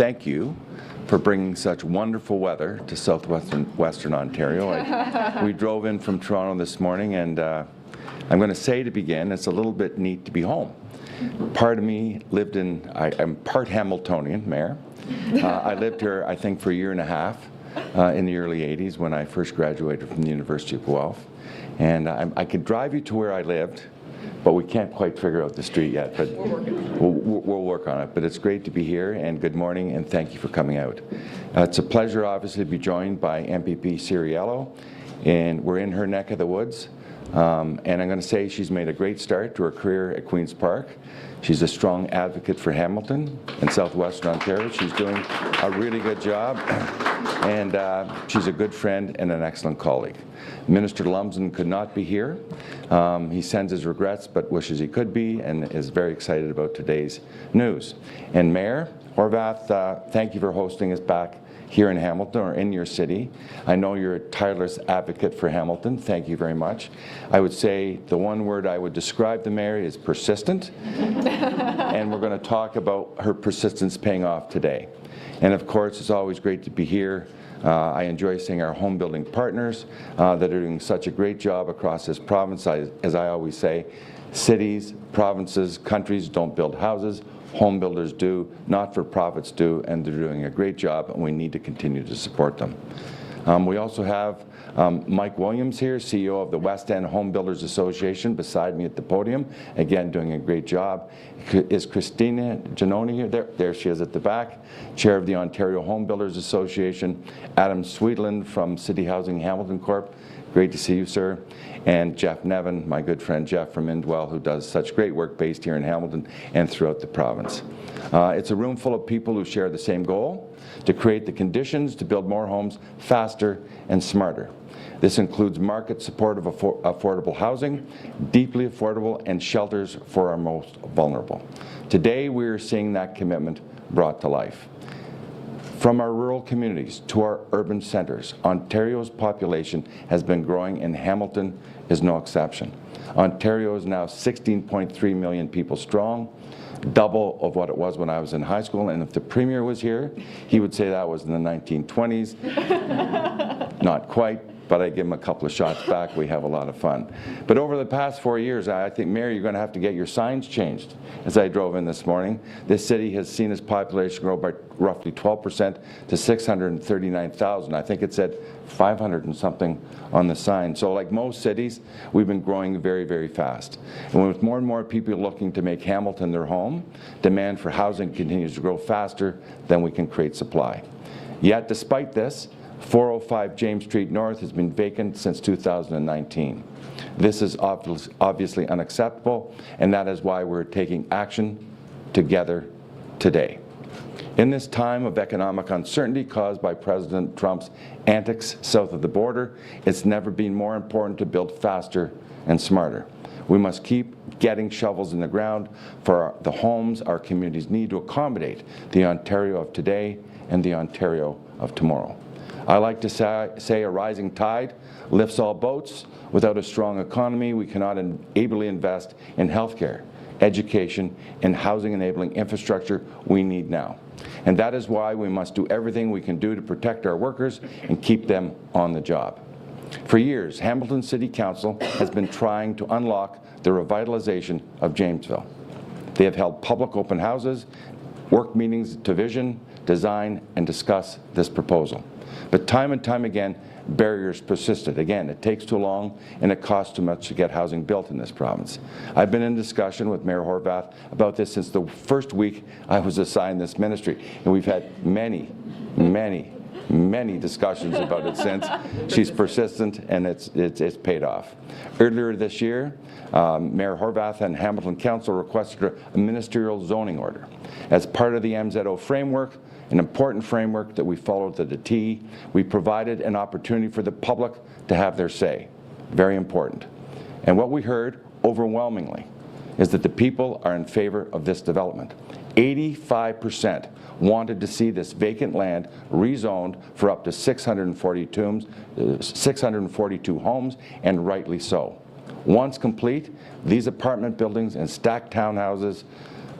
thank you for bringing such wonderful weather to Western Ontario. We drove in from Toronto this morning, and I'm going to say to begin, it's a little bit neat to be home. Part of me lived in, I'm part Hamiltonian, Mayor. I lived here, I think, for a year and a half in the early 80s when I first graduated from the University of Guelph. And I could drive you to where I lived, but we can't quite figure out the street yet. But we'll work on it. But it's great to be here, and good morning, and thank you for coming out. It's a pleasure, obviously, to be joined by MPP Ciriello, and we're in her neck of the woods. And I'm going to say she's made a great start to her career at Queen's Park. She's a strong advocate for Hamilton and southwestern Ontario. She's doing a really good job, and she's a good friend and an excellent colleague. Minister Lumsden could not be here. He sends his regrets but wishes he could be, and is very excited about today's news. And Mayor Horwath, thank you for hosting us back here in Hamilton, or in your city. I know you're a tireless advocate for Hamilton. Thank you very much. I would say the one word I would describe the mayor is persistent. And we're going to talk about her persistence paying off today. And of course, it's always great to be here. I enjoy seeing our home building partners that are doing such a great job across this province. As I always say, cities, provinces, countries don't build houses. Home builders do, not-for-profits do, and they're doing a great job, and we need to continue to support them. We also have Mike Williams here, CEO of the West End Home Builders Association, beside me at the podium, again doing a great job. Is Christina Giannoni here? There she is at the back, Chair of the Ontario Home Builders Association. Adam Sweetland from City Housing Hamilton Corp. Great to see you, sir. And Jeff Nevin, my good friend Jeff from Indwell, who does such great work based here in Hamilton and throughout the province. It's a room full of people who share the same goal, to create the conditions to build more homes faster and smarter. This includes market support of affordable housing, deeply affordable, and shelters for our most vulnerable. Today, we're seeing that commitment brought to life. From our rural communities to our urban centres, Ontario's population has been growing, and Hamilton is no exception. Ontario is now 16.3 million people strong, double of what it was when I was in high school. And if the Premier was here, he would say that was in the 1920s. Not quite, but I give him a couple of shots back. We have a lot of fun. But over the past 4 years, I think, Mayor, you're going to have to get your signs changed. As I drove in this morning, this city has seen its population grow by roughly 12% to 639,000. I think it said 500 and something on the sign. So like most cities, we've been growing very, very fast. And with more and more people looking to make Hamilton their home, demand for housing continues to grow faster than we can create supply. Yet, despite this, 405 James Street North has been vacant since 2019. This is obviously unacceptable, and that is why we're taking action together today. In this time of economic uncertainty caused by President Trump's antics south of the border, it's never been more important to build faster and smarter. We must keep getting shovels in the ground for the homes our communities need to accommodate the Ontario of today and the Ontario of tomorrow. I like to say a rising tide lifts all boats. Without a strong economy, we cannot ably invest in healthcare, education, and housing-enabling infrastructure we need now. And that is why we must do everything we can do to protect our workers and keep them on the job. For years, Hamilton City Council has been trying to unlock the revitalization of Jamesville. They have held public open houses, work meetings to vision, design, and discuss this proposal. But time and time again, barriers persisted. Again, it takes too long and it costs too much to get housing built in this province. I've been in discussion with Mayor Horwath about this since the first week I was assigned this ministry, and we've had many discussions about it since. She's persistent, and it's paid off. Earlier this year, Mayor Horwath and Hamilton Council requested a ministerial zoning order. As part of the MZO framework, an important framework that we followed to the T, we provided an opportunity for the public to have their say. Very important. And what we heard overwhelmingly is that the people are in favor of this development. 85% wanted to see this vacant land rezoned for up to 642 homes, and rightly so. Once complete, these apartment buildings and stacked townhouses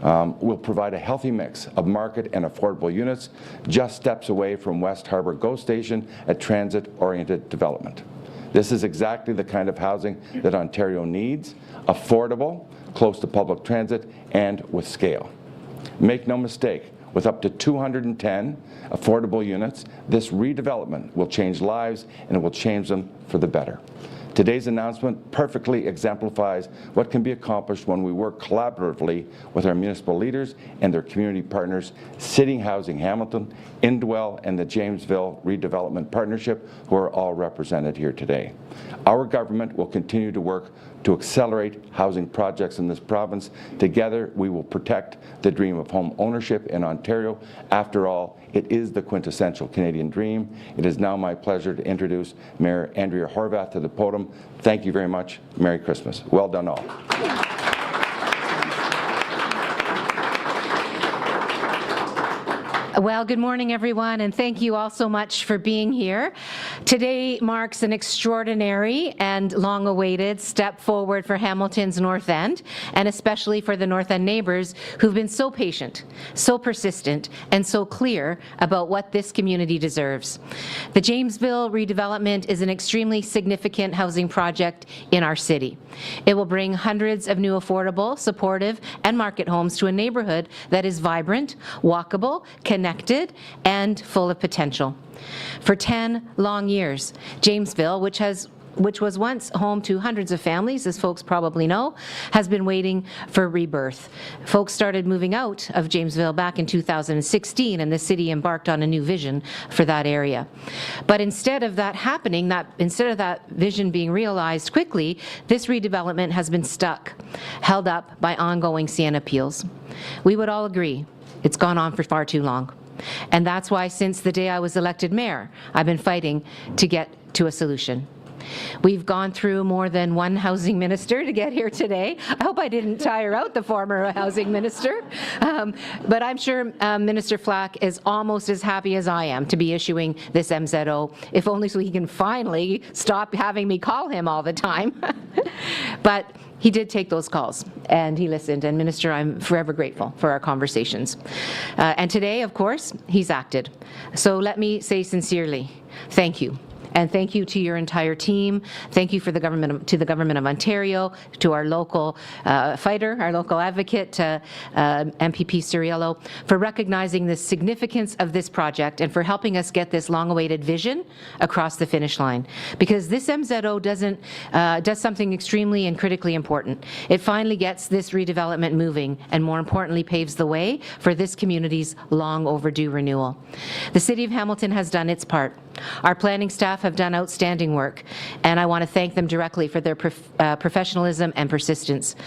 will provide a healthy mix of market and affordable units, just steps away from West Harbour GO Station, a transit-oriented development. This is exactly the kind of housing that Ontario needs, affordable, close to public transit, and with scale. Make no mistake, with up to 210 affordable units, this redevelopment will change lives, and it will change them for the better. Today's announcement perfectly exemplifies what can be accomplished when we work collaboratively with our municipal leaders and their community partners, City Housing Hamilton, Indwell, and the Jamesville Redevelopment Partnership, who are all represented here today. Our government will continue to work to accelerate housing projects in this province. Together, we will protect the dream of home ownership in Ontario. After all, it is the quintessential Canadian dream. It is now my pleasure to introduce Mayor Andrea Horwath to the podium. Thank you very much. Merry Christmas. Well done all. Well, good morning, everyone, and thank you all so much for being here. Today marks an extraordinary and long-awaited step forward for Hamilton's North End, and especially for the North End neighbours who've been so patient, so persistent, and so clear about what this community deserves. The Jamesville redevelopment is an extremely significant housing project in our city. It will bring hundreds of new affordable, supportive, and market homes to a neighbourhood that is vibrant, walkable, connected, and full of potential. For 10 long years, Jamesville, which was once home to hundreds of families, as folks probably know, has been waiting for rebirth. Folks started moving out of Jamesville back in 2016, and the city embarked on a new vision for that area. But instead of that happening, instead of that vision being realized quickly, this redevelopment has been stuck, held up by ongoing CN appeals. We would all agree it's gone on for far too long. And that's why since the day I was elected mayor, I've been fighting to get to a solution. We've gone through more than one housing minister to get here today. I hope I didn't tire out the former housing minister, but I'm sure Minister Flack is almost as happy as I am to be issuing this MZO, if only so he can finally stop having me call him all the time. But he did take those calls, and he listened, and Minister, I'm forever grateful for our conversations. And today, of course, he's acted. So let me say sincerely, thank you. And thank you to your entire team. Thank you to the Government of Ontario, to our local fighter, our local advocate, MPP Suriello, for recognizing the significance of this project and for helping us get this long-awaited vision across the finish line. Because this MZO does something extremely and critically important. It finally gets this redevelopment moving, and more importantly, paves the way for this community's long overdue renewal. The City of Hamilton has done its part. Our planning staff have done outstanding work, and I want to thank them directly for their professionalism and persistence.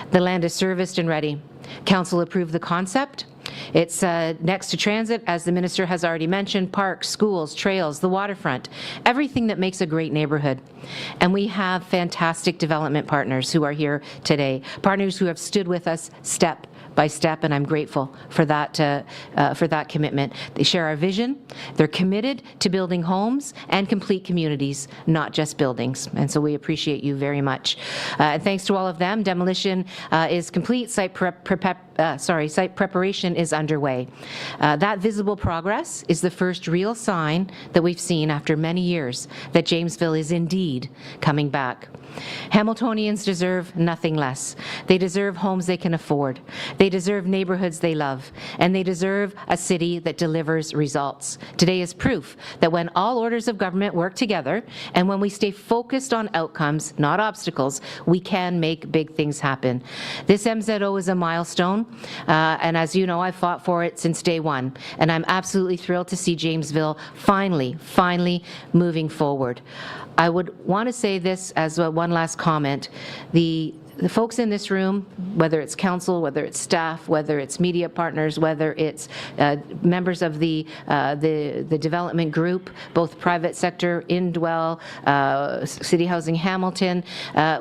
The land is serviced and ready. Council approved the concept. It's next to transit, as the minister has already mentioned, parks, schools, trails, the waterfront, everything that makes a great neighborhood. And we have fantastic development partners who are here today, partners who have stood with us step by step, and I'm grateful for that commitment. They share our vision. They're committed to building homes and complete communities, not just buildings. And so we appreciate you very much. And thanks to all of them, demolition is complete. Site preparation is underway. That visible progress is the first real sign that we've seen after many years that Jamesville is indeed coming back. Hamiltonians deserve nothing less. They deserve homes they can afford. They deserve neighborhoods they love. And they deserve a city that delivers results. Today is proof that when all orders of government work together and when we stay focused on outcomes, not obstacles, we can make big things happen. This MZO is a milestone, and as you know, I've fought for it since day one. And I'm absolutely thrilled to see Jamesville finally moving forward. I would want to say this as one last comment. The folks in this room, whether it's council, whether it's staff, whether it's media partners, whether it's members of the development group, both private sector, Indwell, City Housing Hamilton,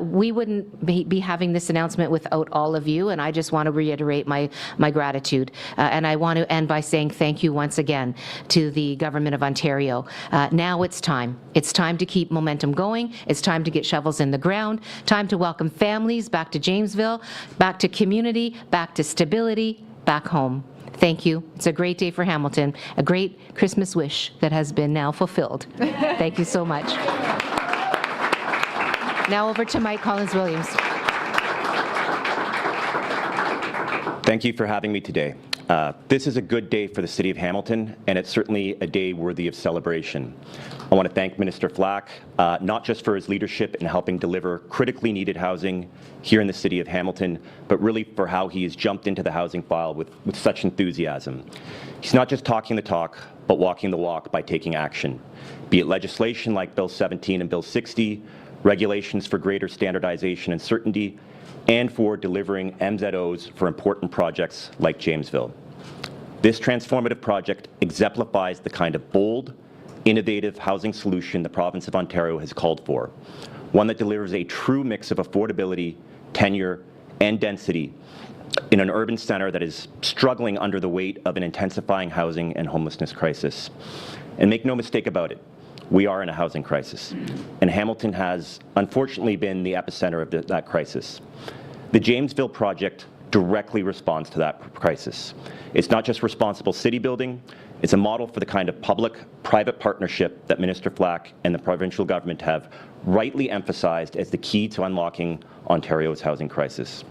we wouldn't be having this announcement without all of you, and I just want to reiterate my gratitude. And I want to end by saying thank you once again to the Government of Ontario. Now it's time. It's time to keep momentum going. It's time to get shovels in the ground. Time to welcome families families, back to Jamesville, back to community, back to stability, back home. Thank you. It's a great day for Hamilton, a great Christmas wish that has been now fulfilled. Thank you so much. Now over to Mike Collins-Williams. Thank you for having me today. This is a good day for the City of Hamilton, and it's certainly a day worthy of celebration. I want to thank Minister Flack, not just for his leadership in helping deliver critically needed housing here in the City of Hamilton, but really for how he has jumped into the housing file with such enthusiasm. He's not just talking the talk, but walking the walk by taking action, be it legislation like Bill 17 and Bill 60, regulations for greater standardization and certainty, and for delivering MZOs for important projects like Jamesville. This transformative project exemplifies the kind of bold, innovative housing solution the province of Ontario has called for, one that delivers a true mix of affordability, tenure, and density in an urban centre that is struggling under the weight of an intensifying housing and homelessness crisis. And make no mistake about it, we are in a housing crisis, and Hamilton has unfortunately been the epicenter of that crisis. The Jamesville project directly responds to that crisis. It's not just responsible city building, it's a model for the kind of public-private partnership that Minister Flack and the provincial government have rightly emphasized as the key to unlocking Ontario's housing crisis.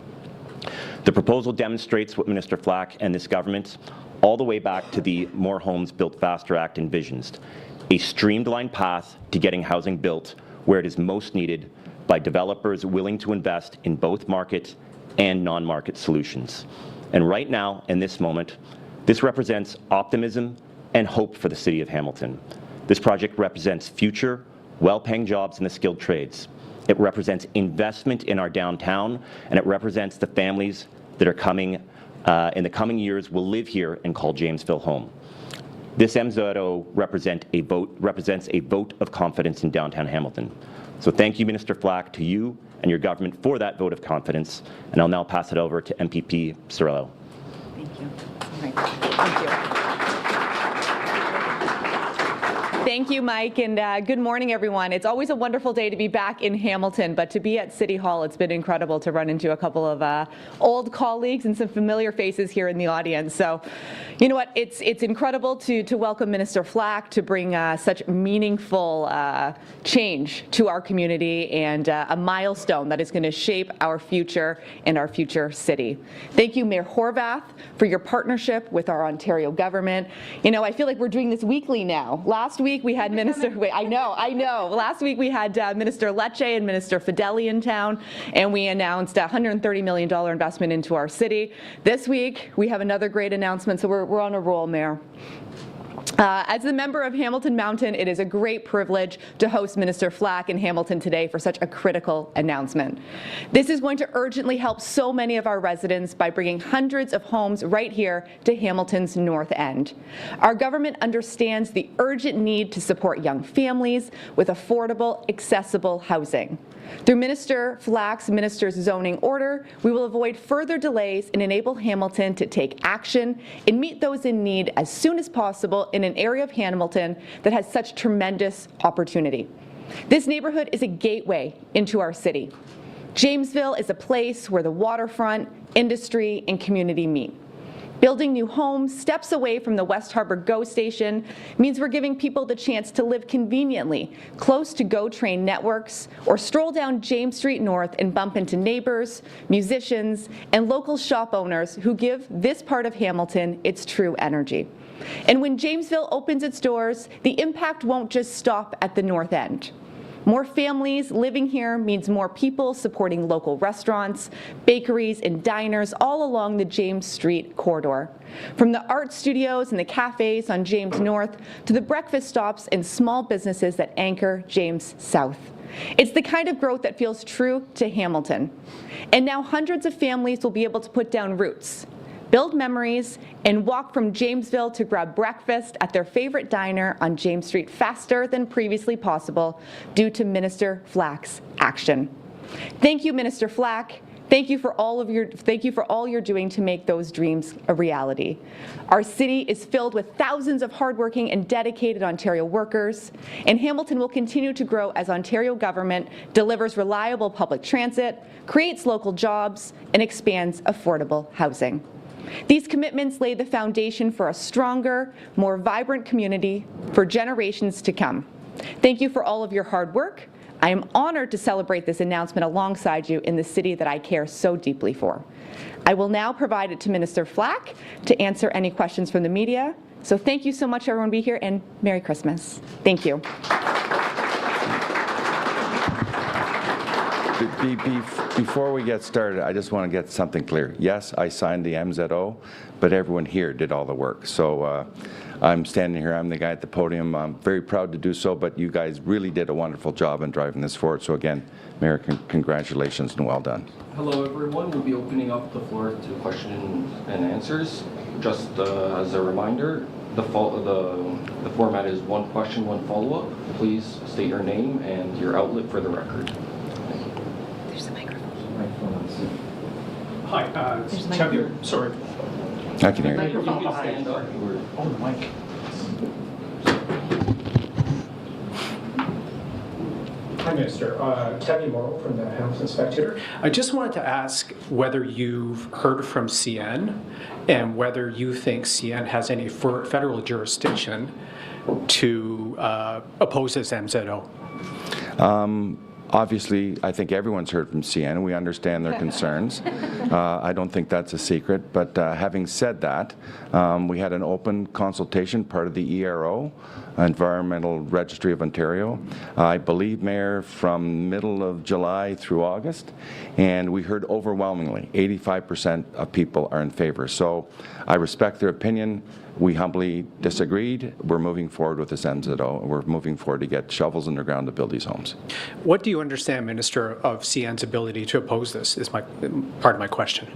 The proposal demonstrates what Minister Flack and this government, all the way back to the More Homes Built Faster Act, envisioned: a streamlined path to getting housing built where it is most needed by developers willing to invest in both market and non-market solutions. And right now, in this moment, this represents optimism and hope for the City of Hamilton. This project represents future, well-paying jobs in the skilled trades. It represents investment in our downtown, and it represents the families that are coming in the coming years will live here and call Jamesville home. This MZO represents a vote of confidence in downtown Hamilton. So thank you, Minister Flack, to you and your government for that vote of confidence. And I'll now pass it over to MPP Cirillo. Thank you. Thank you. Thank you, Mike, and good morning, everyone. It's always a wonderful day to be back in Hamilton, but to be at City Hall, it's been incredible to run into a couple of old colleagues and some familiar faces here in the audience. So, you know what? It's incredible to welcome Minister Flack to bring such meaningful change to our community and a milestone that is going to shape our future and our future city. Thank you, Mayor Horwath, for your partnership with our Ontario government. You know, I feel like we're doing this weekly now. Last week we had Minister, I know. Last week we had Minister Lecce and Minister Fideli in town, and we announced a $130 million investment into our city. This week we have another great announcement, so we're on a roll, Mayor. As a member of Hamilton Mountain, it is a great privilege to host Minister Flack in Hamilton today for such a critical announcement. This is going to urgently help so many of our residents by bringing hundreds of homes right here to Hamilton's North End. Our government understands the urgent need to support young families with affordable, accessible housing. Through Minister Flack's Minister's Zoning Order, we will avoid further delays and enable Hamilton to take action and meet those in need as soon as possible in an area of Hamilton that has such tremendous opportunity. This neighborhood is a gateway into our city. Jamesville is a place where the waterfront, industry, and community meet. Building new homes steps away from the West Harbour GO station means we're giving people the chance to live conveniently close to GO train networks or stroll down James Street North and bump into neighbors, musicians, and local shop owners who give this part of Hamilton its true energy. And when Jamesville opens its doors, the impact won't just stop at the North End. More families living here means more people supporting local restaurants, bakeries, and diners all along the James Street corridor. From the art studios and the cafes on James North to the breakfast stops and small businesses that anchor James South. It's the kind of growth that feels true to Hamilton. And now hundreds of families will be able to put down roots, build memories, and walk from Jamesville to grab breakfast at their favorite diner on James Street faster than previously possible due to Minister Flack's action. Thank you, Minister Flack. Thank you for all you're doing to make those dreams a reality. Our city is filled with thousands of hardworking and dedicated Ontario workers, and Hamilton will continue to grow as Ontario government delivers reliable public transit, creates local jobs, and expands affordable housing. These commitments lay the foundation for a stronger, more vibrant community for generations to come. Thank you for all of your hard work. I am honored to celebrate this announcement alongside you in the city that I care so deeply for. I will now provide it to Minister Flack to answer any questions from the media. So thank you so much, everyone, be here, and Merry Christmas. Thank you. Before we get started, I just want to get something clear. Yes, I signed the MZO, but everyone here did all the work. So I'm standing here, I'm the guy at the podium. I'm very proud to do so, but you guys really did a wonderful job in driving this forward. So again, Mayor, congratulations and well done. Hello everyone, we'll be opening up the floor to questions and answers. Just as a reminder, the format is one question, one follow-up. Please state your name and your outlet for the record. There's a microphone. Hi, it's Kevin. Sorry. I can hear you. You can stand up. Oh, the mic. Hi, Minister. Kevin Morrow from the Hamilton Spectator. I just wanted to ask whether you've heard from CN and whether you think CN has any federal jurisdiction to oppose this MZO. Obviously, I think everyone's heard from CN, and we understand their concerns. I don't think that's a secret, but having said that, we had an open consultation, part of the ERO, Environmental Registry of Ontario, I believe, Mayor, from middle of July through August, and we heard overwhelmingly, 85% of people are in favor. So I respect their opinion. We humbly disagreed. We're moving forward with this MZO. We're moving forward to get shovels in the ground to build these homes. What do you understand, Minister, of CN's ability to oppose this is part of my question.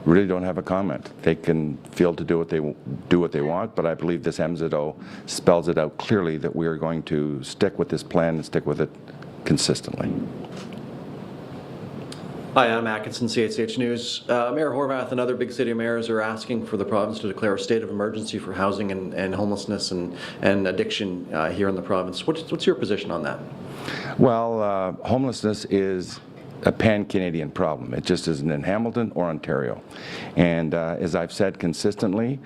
Really don't have a comment. They can feel to do what they want, but I believe this MZO spells it out clearly that we are going to stick with this plan and stick with it consistently. Hi, I'm Atkinson, CHCH News. Mayor Horwath and other big city mayors are asking for the province to declare a state of emergency for housing and homelessness and addiction here in the province. What's your position on that? Well, homelessness is a pan-Canadian problem. It just isn't in Hamilton or Ontario. And as I've said consistently,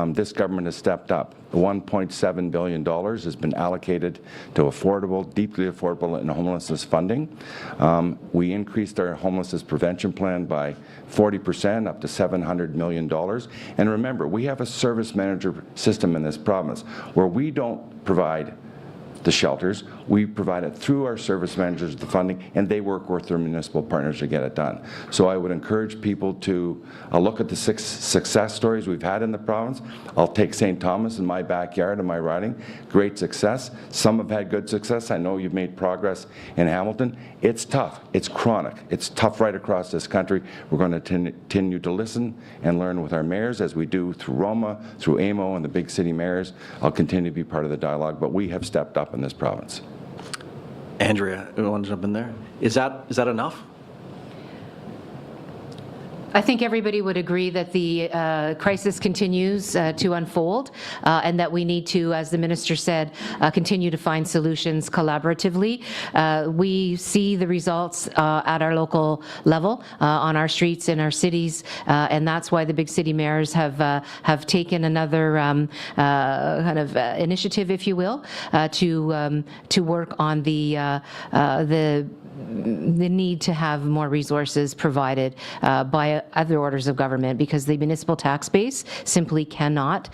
this government has stepped up. $1.7 billion has been allocated to affordable, deeply affordable and homelessness funding. We increased our homelessness prevention plan by 40%, up to $700 million. And remember, we have a service manager system in this province where we don't provide the shelters. We provide it through our service managers, the funding, and they work with their municipal partners to get it done. So I would encourage people to look at the success stories we've had in the province. I'll take St. Thomas in my backyard in my riding. Great success. Some have had good success. I know you've made progress in Hamilton. It's tough. It's chronic. It's tough right across this country. We're going to continue to listen and learn with our mayors as we do through Roma, through AMO and the big city mayors. I'll continue to be part of the dialogue, but we have stepped up in this province. Andrea, you want to jump in there? Is that enough? I think everybody would agree that the crisis continues to unfold and that we need to, as the minister said, continue to find solutions collaboratively. We see the results at our local level, on our streets in our cities, and that's why the big city mayors have taken another kind of initiative, if you will, to work on the need to have more resources provided by other orders of government, because the municipal tax base simply cannot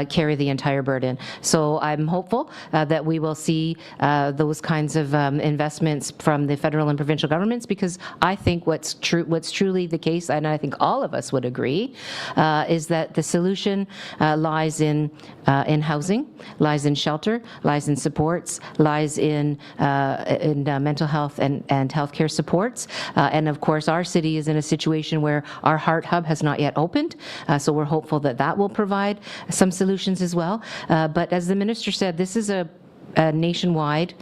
carry the entire burden. So I'm hopeful that we will see those kinds of investments from the federal and provincial governments, because I think what's truly the case, and I think all of us would agree, is that the solution lies in housing, lies in shelter, lies in supports, lies in mental health and healthcare supports. And of course, our city is in a situation where our Heart Hub has not yet opened, so we're hopeful that that will provide some solutions as well. But as the minister said, this is a nationwide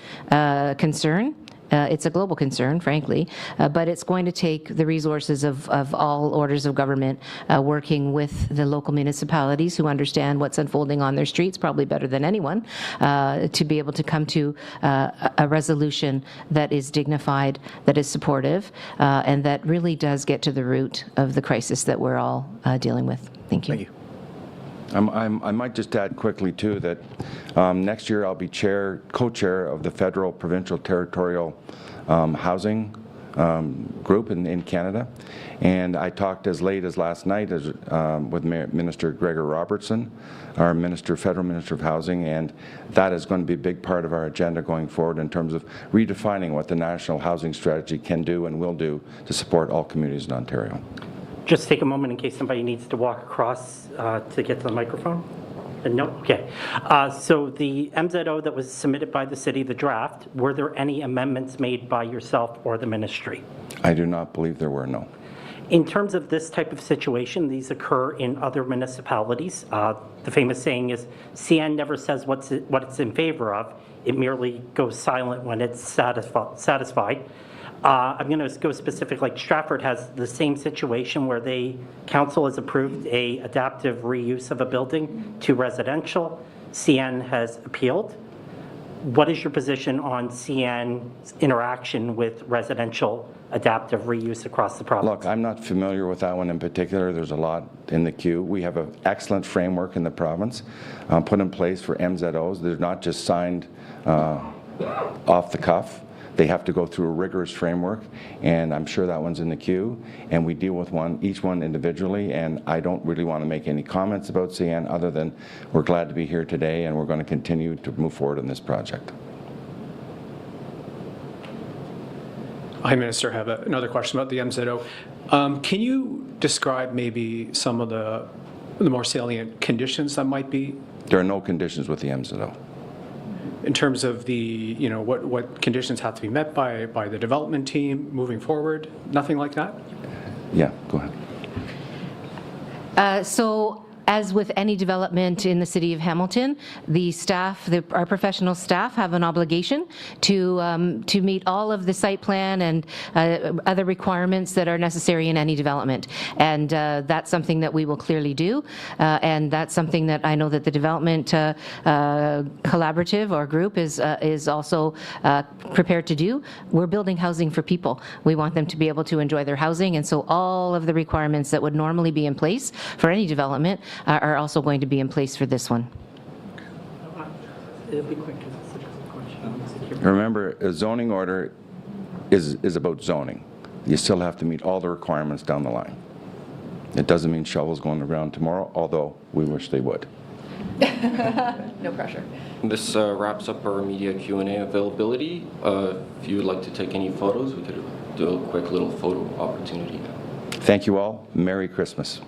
concern. It's a global concern, frankly, but it's going to take the resources of all orders of government working with the local municipalities who understand what's unfolding on their streets, probably better than anyone, to be able to come to a resolution that is dignified, that is supportive, and that really does get to the root of the crisis that we're all dealing with. Thank you. Thank you. I might just add quickly, too, that next year I'll be co-chair of the Federal Provincial Territorial Housing Group in Canada. And I talked as late as last night with Minister Gregor Robertson, our Federal Minister of Housing, and that is going to be a big part of our agenda going forward in terms of redefining what the National Housing Strategy can do and will do to support all communities in Ontario. Just take a moment in case somebody needs to walk across to get to the microphone. No? Okay. So the MZO that was submitted by the city, the draft, were there any amendments made by yourself or the ministry? I do not believe there were, no. In terms of this type of situation, these occur in other municipalities. The famous saying is, CN never says what it's in favor of. It merely goes silent when it's satisfied. I'm going to go specific, like Stratford has the same situation where council has approved a adaptive reuse of a building to residential. CN has appealed. What is your position on CN's interaction with residential adaptive reuse across the province? Look, I'm not familiar with that one in particular. There's a lot in the queue. We have an excellent framework in the province put in place for MZOs. They're not just signed off the cuff. They have to go through a rigorous framework, and I'm sure that one's in the queue, and we deal with each one individually, and I don't really want to make any comments about CN other than we're glad to be here today, and we're going to continue to move forward on this project. Hi, Minister. I have another question about the MZO. Can you describe maybe some of the more salient conditions that might be? There are no conditions with the MZO. In terms of the, what conditions have to be met by the development team moving forward? Nothing like that? Yeah, go ahead. So, as with any development in the city of Hamilton, the staff, our professional staff, have an obligation to meet all of the site plan and other requirements that are necessary in any development. And that's something that we will clearly do. And that's something that I know that the development collaborative or group is also prepared to do. We're building housing for people. We want them to be able to enjoy their housing. And so all of the requirements that would normally be in place for any development are also going to be in place for this one. It'll be quick because it's such a question. Remember, a zoning order is about zoning. You still have to meet all the requirements down the line. It doesn't mean shovels go on the ground tomorrow, although we wish they would. No pressure. This wraps up our media Q&A availability. If you would like to take any photos, we could do a quick little photo opportunity now. Thank you all. Merry Christmas.